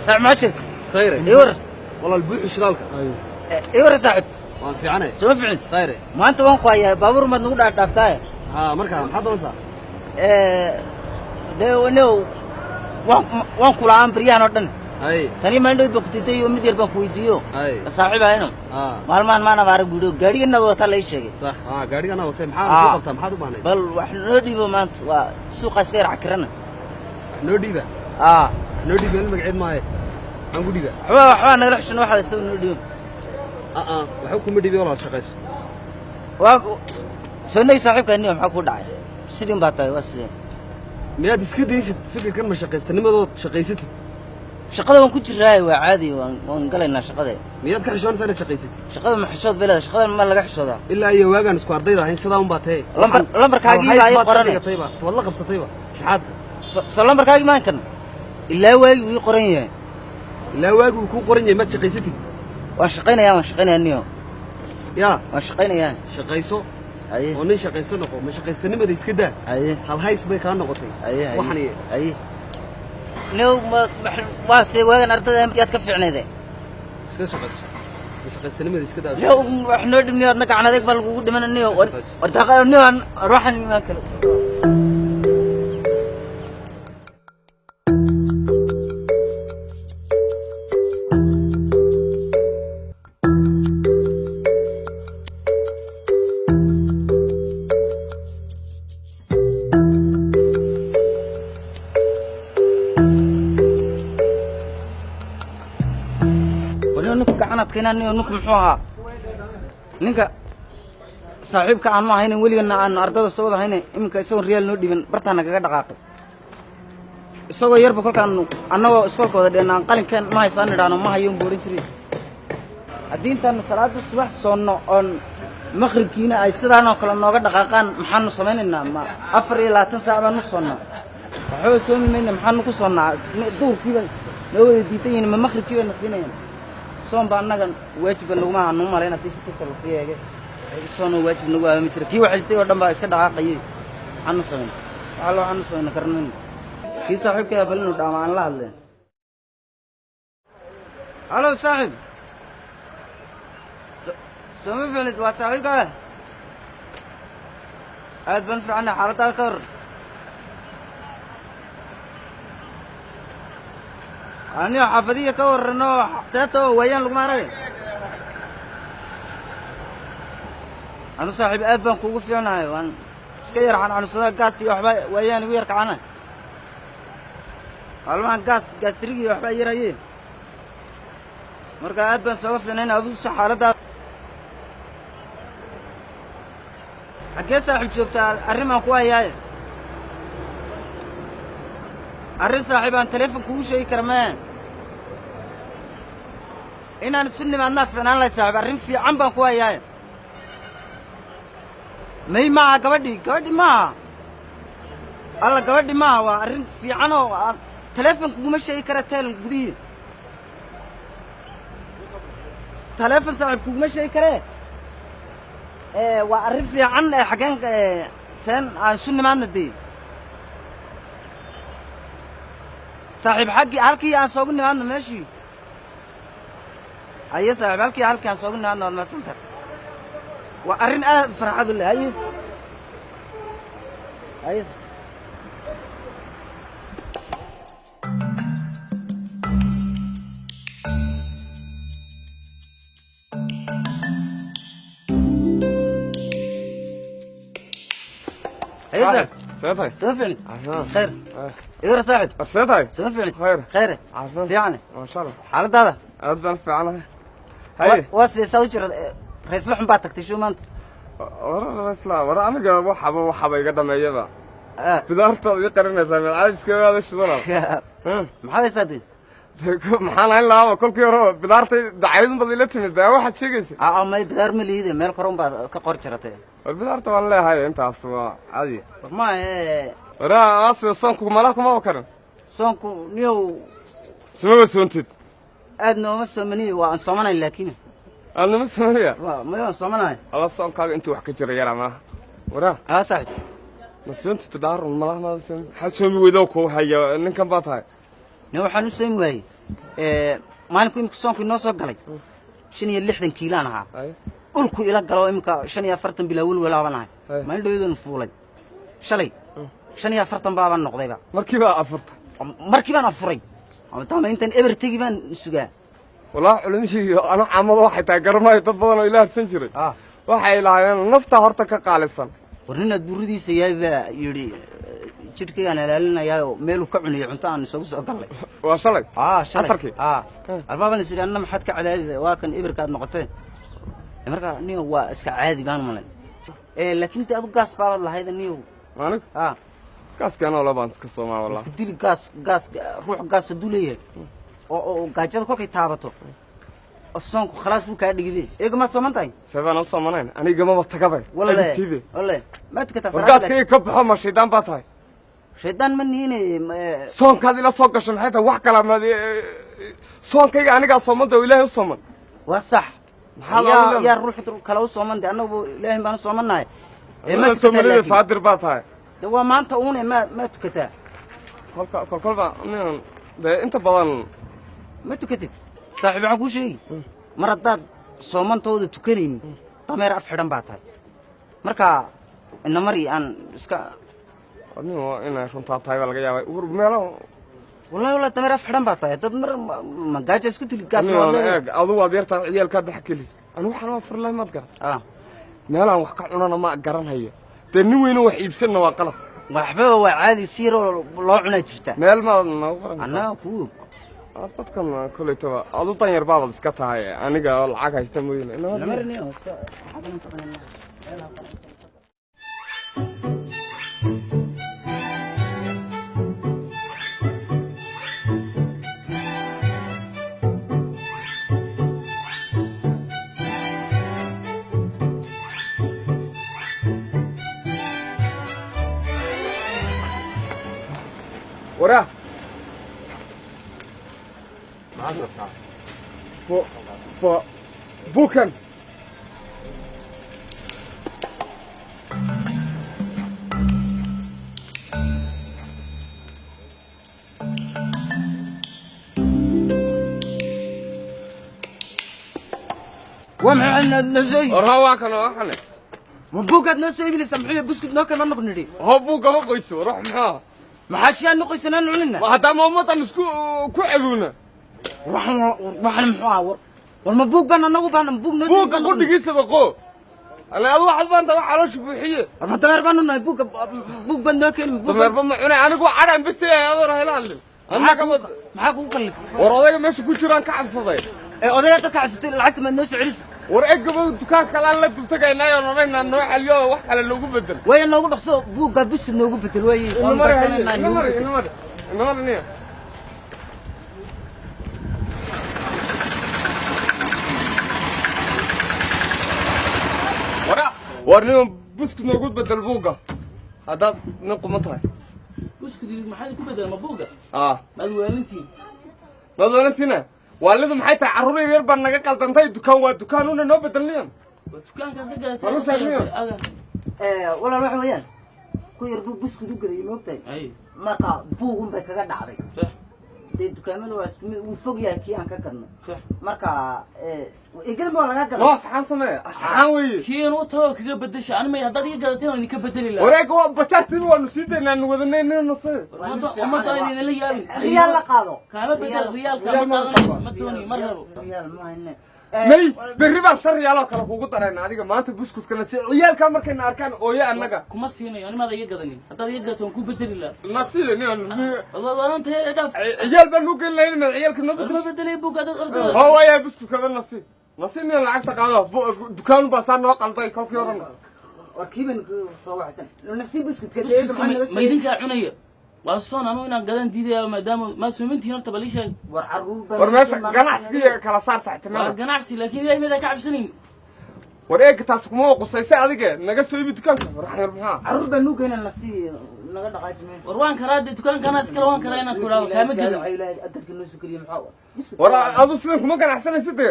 صاحب معشر خير ايور والله البوح شلالك ايوه ايور صاحب waan fiicanahay soo fiicin khayr maanta waan ku hayaa baabuur maad nagu dhaaftaay markaa maxaad doonaysaa de waan kulaan bariyaan oo dhan hay tani maandhood ba ku titay oo mid yar baan ku weydiiyo hay saaxiib ahayno maalmaan maana baara guudo gaarigana wata la ii sheegay sax gaarigana watay maxaad ku qabtaa maxaad u baahnay bal wax noo dhiibo maanta waa suuqa iska yar cakrana noo dhiiba noo dhiiba magaceed maaye aan ku dhiiba waxba nagala xushin waxa soo noo dhiibo waxuu kuma dhiibay walaal shaqayso waa soonay saaxiibkani maxaa ku dhacay sidin baa tahay waa sideen miyaad iska daysid fikirkan ma shaqaystanimadood shaqaysatid shaqada waan ku jiraa waa caadi waan galaynaa shaqada miyaad ka xishoonaysaa inaad shaqaysid shaqada ma xishood beelada shaqada ma laga xishoodaa ilaa iyo waagaan isku ardayda ahayn sidaa un baa tahay lambarkaagii baa ii qoran waad la qabsatayba shaxaadka soo lambarkaagii maan kan ilaa waagi uu ii qoran yahay ilaa waagi uu kuu qoran yahay maad shaqaysatid waan shaqaynayaa niyo yaa waan shaqaynayaa shaqayso oo nin shaqaysto noqo ma shaqaystanimada iska daa hal hays bay kaa noqotay waxan niyo waa see waagan ardada yaad ka fiicnayde iska shaqayso ma shaqaystanimada iska daa niyo wax noo dhimniyo adna gacan adeeg baa lagugu dhiman niyo wardaqa niyo ruuxan imaan kale ninku muxuu ahaa ninka saaxiibka aan ma ahayn weligana aan ardada soo wada hayna iminka isagoo riyaal noo dhiban bartaana kaga dhaqaaqay isagoo yarba kolkaan annagoo iskoolkooda dheenaan qalinkan ma haysaan nidhaano ma hayo boorin jiray haddii intaanu salaada subax soonno oon maqribkiina ay sidaanoo kale nooga dhaqaaqaan maxaanu samaynaynaa ma 24 saac baanu soonnaa waxba soomi mayna maxaanu ku soonnaa duurkiiba noo wada diitan yihiin ma maqribkiiba na siinayaan soon baa annagan waajiba naguma aanu malayn haddii fikirka la sii eegay soonoo waajib nagu aami jira kii waxaystay oo dhan baa iska dhaqaaqayay waxaanu samayn waxa loo waxaanu samayna karnayn kii saaxiibkaya bal inuu dhaama aan la hadleen halo saaxiib sooma ficnid waa saaxiibka aad baan fiicana xaaladaada ka hor aniga xaafadiya ka warrano teeto waayaan laguma arag anu saaxiib aad baan kuugu fiicnahay waan iska yar xanuunsada gaas iyo waxba waayaan igu yar kacana maalmahan gaastirigi iyo waxbaa yarayeen marka aad baan sooga fiicnayn adigu xaaladaada xaggeed saaxiib joogtaa arrin baan ku hayaaye arrin saaxiib aan teleefon kugu sheegi kara maya inaan isu nimaadnaa fiicnaan lahay saaxiib arrin fiican baan ku hayaaye may maaha gabadhi maaha alla gabadhi maaha waa arrin fiican oo aan teleefon kuguma sheegi kara teel gudihii teleefon saaxiib kuguma sheegi karee waa arrin fiican xaggeen seen aan isu nimaadna dee saaxiib halkii aan soogu nimaadno meeshii haye saaxiib halkii aan soogu nimaadno waad mahadsanta waa arrin aad farxad u leh haye صاحب سيطاي سمفعني خير ايه صاحب سيطاي سمفعني خير في يعني ما شاء الله حالة هذا أبدأ في عنها هاي واسي سويتر رئيس لحم باتك تشو ما انت ورا أنا جا وحبا يقدم أيبا بدارت يقرن زمان عايز كذا هذا الشغل ما حدا يصدق maxaan ahayn lahaa kolkii hore bidaartay dacaydun bad ila timid daa waxaad sheegaysaa may bidaar ma liide meel koron baad ka qor jiratay bidaarta waan leeyahay intaas waa caadi ma waraa soonku malaha kuma karan soonku niyow sama soontid aad nooma soomaniyo waa aan soomanay laakiin aad nooma soomaniya ma aan soomanay ala soonkaaga intuu wax ka jira yara ma waraa saaxiib ma soontid daar malaha ma soon xasoomi weedo ku haya ninkan baa tahay نو حنو سوي واي ما نكون كسونك الناس قلي شنو اللحظة كيلانها قلكوا إلى قالوا إمك شنو فرتن بلاول ولا بناي ما ندو يدون فولي شلي شنو فرتن بابا النقطة بقى مركبة أفرت مركبة أفري طبعا أنت إبر تجيبان سجى والله على شيء أنا عمل واحد تاجر ما يتفضل إلى السنجري waxay laayeen nafta horta ka qaalisan warnina duuridiisa yaaba yiri jidhkayga ilaalinayaa meel uu ka cunay cunto aan soo galay waa shalay shalay arbaaban sidaan maxad ka calaadid waa kan ibirkaad noqotay marka niyo waa iska caadi baan malay laakiin tii aad gaas baad lahayd niyo maanig gaas kana la baan iska Soomaa wallah dil gaas ruux gaas duleeyay oo gaajada kolkay taabato أصلاً خلاص بو كاد جديد إيه ما صمنتين سبعة صمنين أنا جماعة تكبر ولا ما تكتر والقاس كي كب حما شيطان باتاي شيطان من هنا صون كذي لا صون كشن حتى واحد كلام هذه صون كي أنا قاس صمنت وإله صمن وصح يا روح كلاو صمنت أنا إله ما صمناي ما صمني فادر باتاي ده ما أنت أونه ما تكتر كل بقى ده أنت بدل ما تكتر صاحب عقو شيء مرات صومن تود تكرين تمر أفحرن بعتها مركا النمري أن إسكا أنا كنت أطيب على جاي ورميلا والله تمر أفحرن بعتها تمر ما جاش إسكت اللي كاس وده أضو وبير تعيال كده حكي لي أنا وحنا وفر الله ما تقرأ مالا وحقنا أنا ما أقرن هي تنوين وحيب سنة وقلة مرحبا وعادي يصير لوعنا جرته مال ما نوفر أنا أخوك dadkan kulay taba adu tan yar baabad iska tahay aniga lacag haysta mooyeen lamarniyo iska ورا بوكن ومعنا نزي رواك انا احنا بوكات نسوي لي سمحيه بسكت نوكا ما نقندي هو بوكا ما قيسو روح معاه ما حاشيان نقيسنا نعلنا وهذا ما مطن كو عبونا waxaan muxuu walma buug baan anagu baan buug noo buug qodigiisa baqo ana adu waxad baan taa waxa la shubuuxiye ma dameer baan nahay buug baan noo keen dameer baan cunay anigu cadaan bistay aad raheelaan anna ka wad maxaa ku qalif war odayga meesha ku jiraan ka cabsaday odayga ka cabsatay lacagta ma noo socris war eegaba dukaan kala la dubtagaynaa oo noreynaa noo xaliyo wax kale loogu bedel way noogu dhaqso buugga biskit noogu bedel way oo batanaa ورنيهم بسكت موجود بدل بوقة هذا نقوم مطهى بسكت محل كل بدل مبوقة ما دوانتينا والدهم حتى عروري يربى نجا قلتنتي دكان ونا نو بدل ليهم دكان كذا والله ساميهم ولا روح ويان كوير بسكت وكذا ينوبتي أي marka buugun bay kaga dhacday dukaamada waa isku fog yahay kii aan ka karno marka igel ma laga galo saxan samee saxan weey kiin oo too kaga bedesha aan ma hadda iga gadateen oo ka bedeli la wareeg waa bajaajtin waa nusiideen aan wadanayna nasay ma tahay in la yaabin riyaal la qaado kaaba bedel riyaal ka ma dooni marrabo riyaal ma hayne may berriba shar riyaal kala kugu darayna adiga maanta buskudkana si ciyaalka markayna arkaan ooya annaga kuma siinayo ani ma iga gadanin hadda iga gadateen ku bedeli la nasiini والله انت داف عيال بنو قال لي من عيالك نبدل ما بدل يبوك هذا الارض هو يا بسكوت كذا نصيب من العقد قاعده دكان بصار نوق قلطي كل يوم وكيبن فهو حسن نصيب بسكوت كده ما يدينك عنيا واصلا انا وين قاعدين ديدي ما دام ما سمنتي نرتب لي شيء ورماش قناعسكي كلا صار ساعه تمام قناعسي لكن يا ماذا كعب سنين wareeg taas kuma qusaysa adiga naga soo ibi dukaanka wax yar maxaa carruur baan nu keenan la sii naga dhaqaajinay warwaan karaade dukaankaana iskala waan karaa inaan ku dhaabo kaama gelin adadka noo sukriye maxaa war adu sidan kuma ganacsanaysid de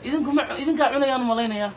idinku cunayaan malaynaya